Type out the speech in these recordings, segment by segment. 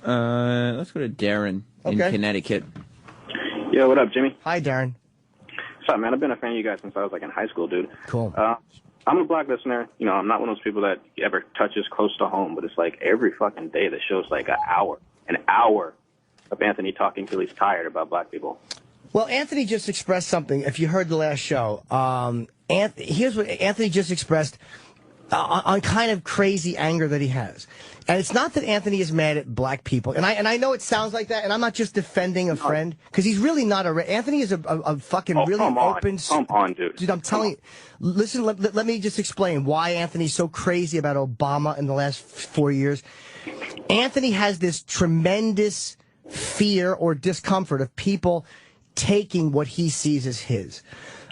Let's go to Darren in Connecticut. Yo, what up, Jimmy? Hi, Darren. What's up, man? I've been a fan of you guys since I was like in high school, dude. Cool. I'm a black listener. You know, I'm not one of those people that ever touches close to home, but it's like every fucking day the show's like an hour of Anthony talking till he's tired about black people. Well, Anthony just expressed something. If you heard the last show, here's what Anthony just expressed on kind of crazy anger that he has. And it's not that Anthony is mad at black people. And I know it sounds like that, and I'm not just defending a friend, because he's really not Anthony is a fucking really open... Come on, dude. Dude, I'm telling you. Listen, let me just explain why Anthony's so crazy about Obama in the last 4 years. Anthony has this tremendous fear or discomfort of people taking what he sees as his.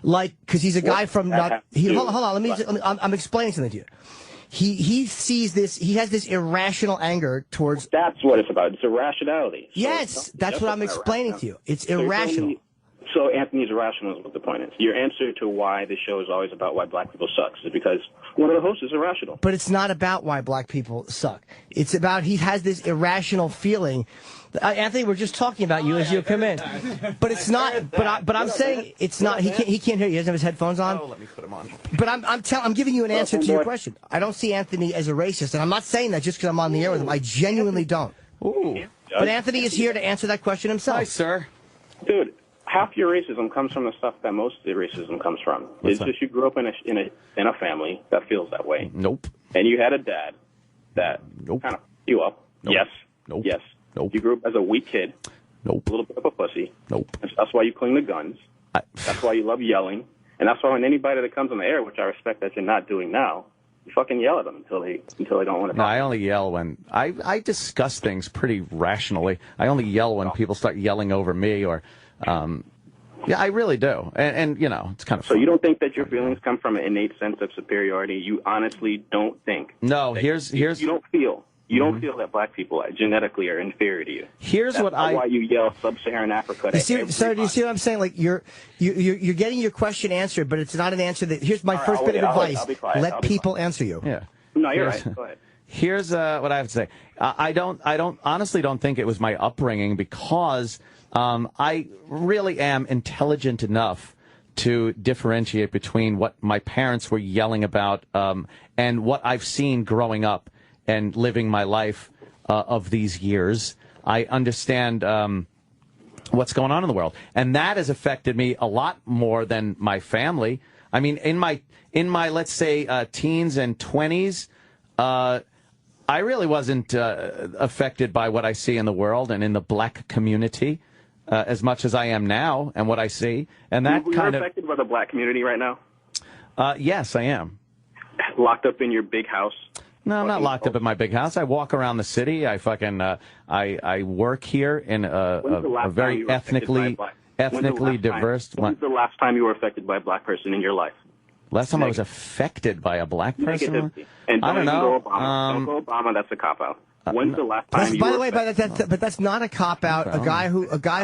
Like, because he's a guy from... hold on, I'm explaining something to you. He sees this, he has this irrational anger towards... That's what it's about. It's irrationality. So yes, that's what I'm explaining to you. It's irrational. So Anthony's irrational is what the point is. Your answer to why the show is always about why black people suck is because one of the hosts is irrational. But it's not about why black people suck. It's about he has this irrational feeling. Anthony, we're just talking about you as you come in. But it's not. But I'm saying it's not. He can't hear you. He doesn't have his headphones on. Oh, let me put them on. But I'm giving you an answer to your question. I don't see Anthony as a racist, and I'm not saying that just because I'm on the air with him. I genuinely don't. Ooh. But Anthony is here to answer that question himself. Hi, sir. Dude, half your racism comes from the stuff that most of the racism comes from. It's just you grew up in a family that feels that way. Nope. And you had a dad that kind of you up. Nope. Yes. Nope. Yes. Nope. You grew up as a weak kid. Nope. A little bit of a pussy. Nope. That's why you cling to guns. That's why you love yelling. And that's why when anybody that comes on the air, which I respect that you're not doing now, you fucking yell at them until they don't want to talk. No, I only yell when I discuss things pretty rationally. I only yell when people start yelling over me or yeah, I really do. And you know, it's kind of So you don't think that your feelings come from an innate sense of superiority? You honestly don't think? No, here's you don't feel. You don't feel that black people genetically are inferior to you. That's why you yell sub-Saharan Africa. Do you see what I'm saying? Like you're getting your question answered, but it's not an answer that. Here's my first bit of advice: let people answer you. Yeah. No, you're right. Go ahead. Here's what I have to say. I honestly don't think it was my upbringing because I really am intelligent enough to differentiate between what my parents were yelling about and what I've seen growing up and living my life of these years. I understand what's going on in the world, and that has affected me a lot more than my family. I mean, in my let's say teens and 20s, I really wasn't affected by what I see in the world and in the black community as much as I am now and what I see. And that You're affected by the black community right now? Yes, I am. Locked up in your big house? No, I'm not locked up in my big house. I walk around the city. I fucking I work here in a very ethnically diverse. When's the last time you were affected by a black person in your life? Last time I was affected by a black person? And I don't know. Don't go Obama. That's a cop out. When's the last time you By were the way, but that's not a cop out. A guy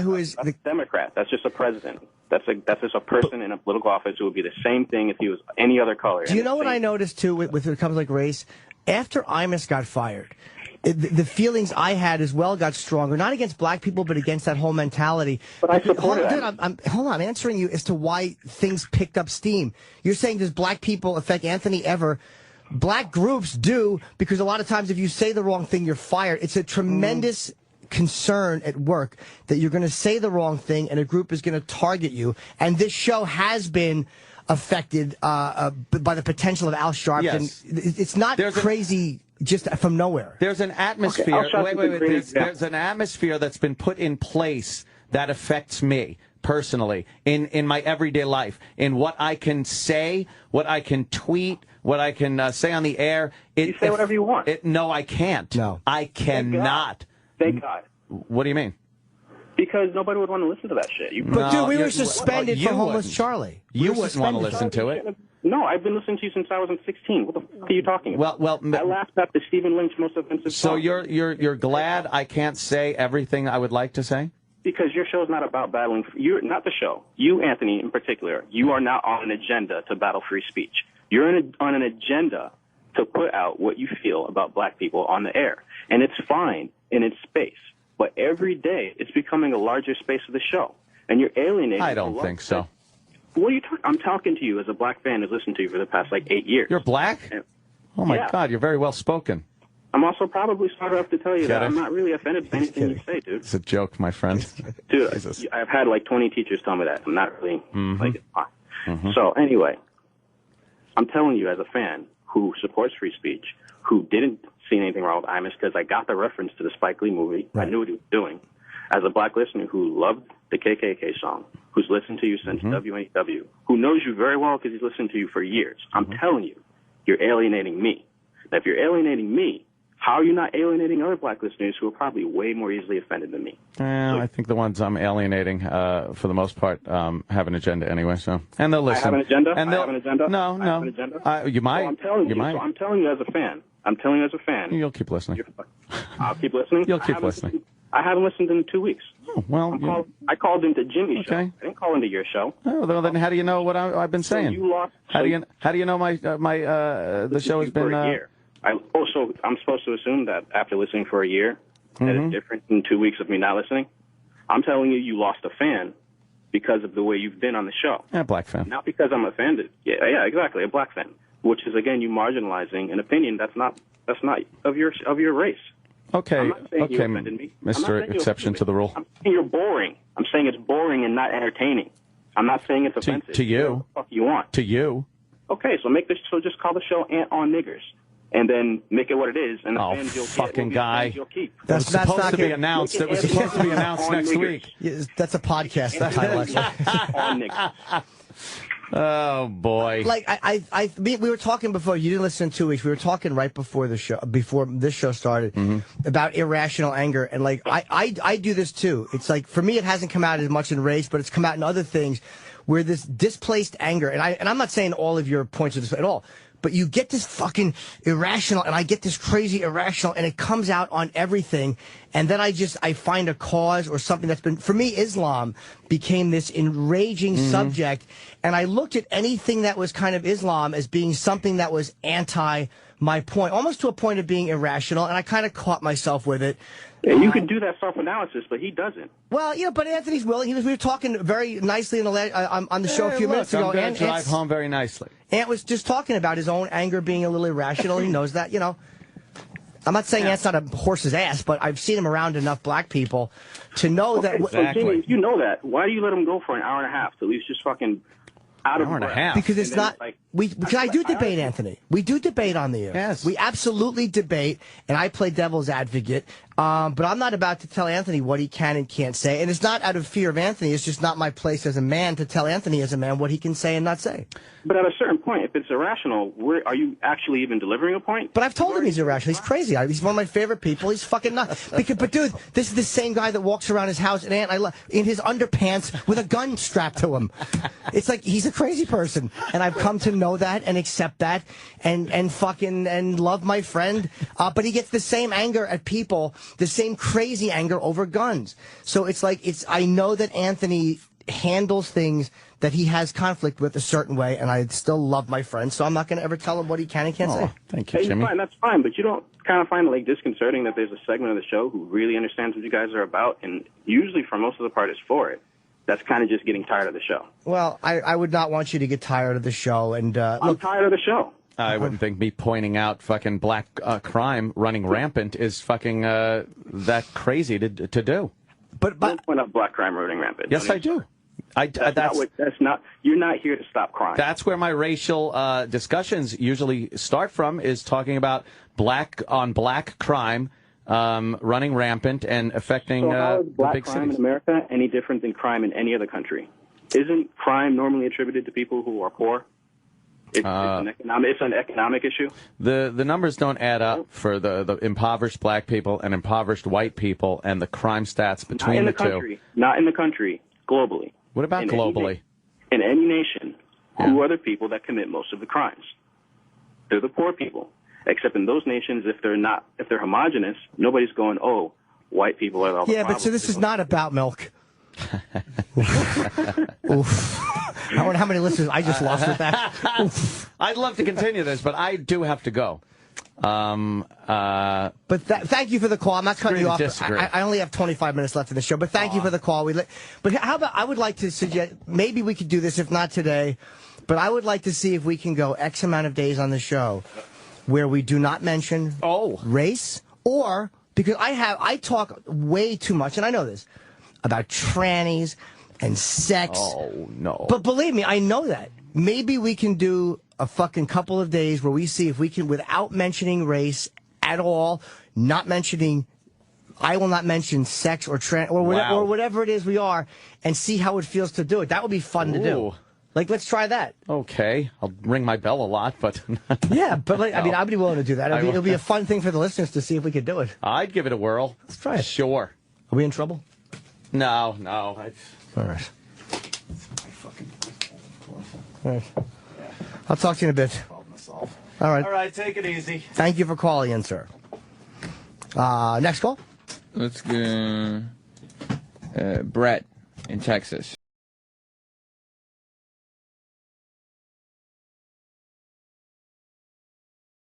who is a Democrat. That's just a president. That's just a person in a political office who would be the same thing if he was any other color. Do you know what I noticed too with when it comes like race? After Imus got fired, the feelings I had as well got stronger, not against black people, but against that whole mentality. But I support that. Dude, hold on, I'm answering you as to why things picked up steam. You're saying, does black people affect Anthony ever? Black groups do, because a lot of times if you say the wrong thing, you're fired. It's a tremendous concern at work that you're going to say the wrong thing and a group is going to target you. And this show has been affected by the potential of Al Sharpton. Yes. It's not crazy just from nowhere. There's an atmosphere. Okay, there's an atmosphere that's been put in place that affects me personally in my everyday life, in what I can say, what I can tweet, what I can say on the air. You say whatever you want. No, I can't. No. I cannot. Thank God. What do you mean? Because nobody would want to listen to that shit. But dude, we were suspended for Homeless Charlie. You wouldn't want to listen to it. No, I've been listening to you since I was 16. What the fuck are you talking about? Well, I laughed at the Stephen Lynch most offensive so song. you're glad I can't say everything I would like to say? Because your show's not about battling. You're not the show. You, Anthony, in particular, you are not on an agenda to battle free speech. You're on an agenda to put out what you feel about black people on the air, and it's fine in its space. every day it's becoming a larger space of the show, and you're alienating. I don't think so. What are you talking? I'm talking to you as a black fan who's listened to you for the past 8 years. You're black? Oh my God, you're very well spoken. I'm also probably smart enough to tell you that I'm not really offended by anything you say, dude. It's a joke, my friend. Dude, I've had 20 teachers tell me that. I'm not really So anyway, I'm telling you as a fan who supports free speech, who didn't see anything wrong with Imus because I got the reference to the Spike Lee movie. Right. I knew what he was doing. As a black listener who loved the KKK song, who's listened to you since WNW, who knows you very well because he's listened to you for years, I'm telling you, you're alienating me. Now, if you're alienating me, how are you not alienating other black listeners who are probably way more easily offended than me? I think the ones I'm alienating, for the most part, have an agenda anyway. So, and they'll listen. I have an agenda. And I have an agenda. No, I have an agenda. You might. So I'm telling you. Might. So I'm telling you as a fan. I'm telling you as a fan. You'll keep listening. I'll keep listening. You'll keep listening. I haven't listened in 2 weeks. Oh, well, I called into Jimmy's show. I didn't call into your show. Oh, well, then how do you know what I've been saying? So you lost. How do you know the show has been? For a year. So I'm supposed to assume that after listening for a year, that it's different in 2 weeks of me not listening. I'm telling you, you lost a fan because of the way you've been on the show. Yeah, a black fan. Not because I'm offended. Yeah, exactly, a black fan. Which is again you marginalizing an opinion that's not of your race. Okay, I'm not saying you offended me. Mr. Exception to the rule. I'm saying you're boring. I'm saying it's boring and not entertaining. I'm not saying it's offensive. To you. What the fuck you want? To you. Okay, so just call the show Ant on Niggers. And then make it what it is, and the fans you'll fucking get, guy. You'll keep. That's supposed to be announced. It was supposed to be announced next week. Yeah, that's a podcast. That's on Niggers. Oh boy! Like we were talking before. You didn't listen in 2 weeks. We were talking right before the show, before this show started, about irrational anger. And like I do this too. It's like for me, it hasn't come out as much in race, but it's come out in other things, where this displaced anger. And I'm not saying all of your points are this at all. But you get this fucking irrational, and I get this crazy irrational, and it comes out on everything. And then I find a cause or something that's been, for me, Islam became this enraging subject. And I looked at anything that was kind of Islam as being something that was anti my point, almost to a point of being irrational. And I kind of caught myself with it. Yeah, you can do that self-analysis, but he doesn't. Well, but Anthony's willing. We were talking very nicely on the show a few minutes ago. I'm going to drive home very nicely. Ant was just talking about his own anger being a little irrational. He knows that, I'm not saying Ant's not a horse's ass, but I've seen him around enough black people to know that. Exactly. So, Jimmy, if you know that, why do you let him go for an hour and a half till he's just fucking out of breath? An hour and a half. Because it's not. I do debate, Anthony. We do debate on the air. Yes. We absolutely debate, and I play devil's advocate. But I'm not about to tell Anthony what he can and can't say. And it's not out of fear of Anthony. It's just not my place as a man to tell Anthony as a man what he can say and not say. But at a certain point, if it's irrational, are you actually even delivering a point? But I've told him he's irrational. He's crazy. He's one of my favorite people. He's fucking nuts. But dude, this is the same guy that walks around his house in his underpants with a gun strapped to him. It's like he's a crazy person. And I've come to know that and accept that and love my friend. But he gets the same anger at people, the same crazy anger over guns. So it's like, I know that Anthony handles things that he has conflict with a certain way, and I still love my friend, so I'm not going to ever tell him what he can and can't say. Thank you, Jimmy. Fine, that's fine, but you don't kind of find it disconcerting that there's a segment of the show who really understands what you guys are about, and usually for most of the part is for it. That's kind of just getting tired of the show. Well, I would not want you to get tired of the show, and I'm tired of the show. I wouldn't think me pointing out fucking black crime running rampant is fucking that crazy to do. But don't point out black crime running rampant. Yes, I do. You're not here to stop crime. That's where my racial discussions usually start from, is talking about black crime running rampant and affecting how is black the big crime cities. in America any different than crime in any other country? Isn't crime normally attributed to people who are poor? It's an economic issue. The numbers don't add up for the impoverished black people and impoverished white people and the crime stats between the two. Not in the country, globally. What about globally? In any nation, who are the people that commit most of the crimes? They're the poor people. Except in those nations, if they're homogenous, nobody's going, oh, white people are all the problems. But so this is not about milk. Oof. I wonder how many listeners I just lost with that. I'd love to continue this, but I do have to go. But thank you for the call. I'm not cutting you off. I only have 25 minutes left in the show, but thank you for the call. But how about, I would like to suggest, maybe we could do this, if not today, but I would like to see if we can go X amount of days on the show where we do not mention race, or, because I talk way too much, and I know this, about trannies and sex. Oh, no. But believe me, I know that. Maybe we can do a fucking couple of days where we see if we can, without mentioning race at all, not mentioning, I will not mention sex or trans or whatever it is we are, and see how it feels to do it. That would be fun to do. Like, let's try that. Okay. I'll ring my bell a lot, but... Yeah, but like, I mean, I'd be willing to do that. It'll be a fun thing for the listeners to see if we could do it. I'd give it a whirl. Let's try it. Sure. Are we in trouble? No. All right. All right. I'll talk to you in a bit. All right. All right, take it easy. Thank you for calling in, sir. Next call. Let's go. Brett in Texas.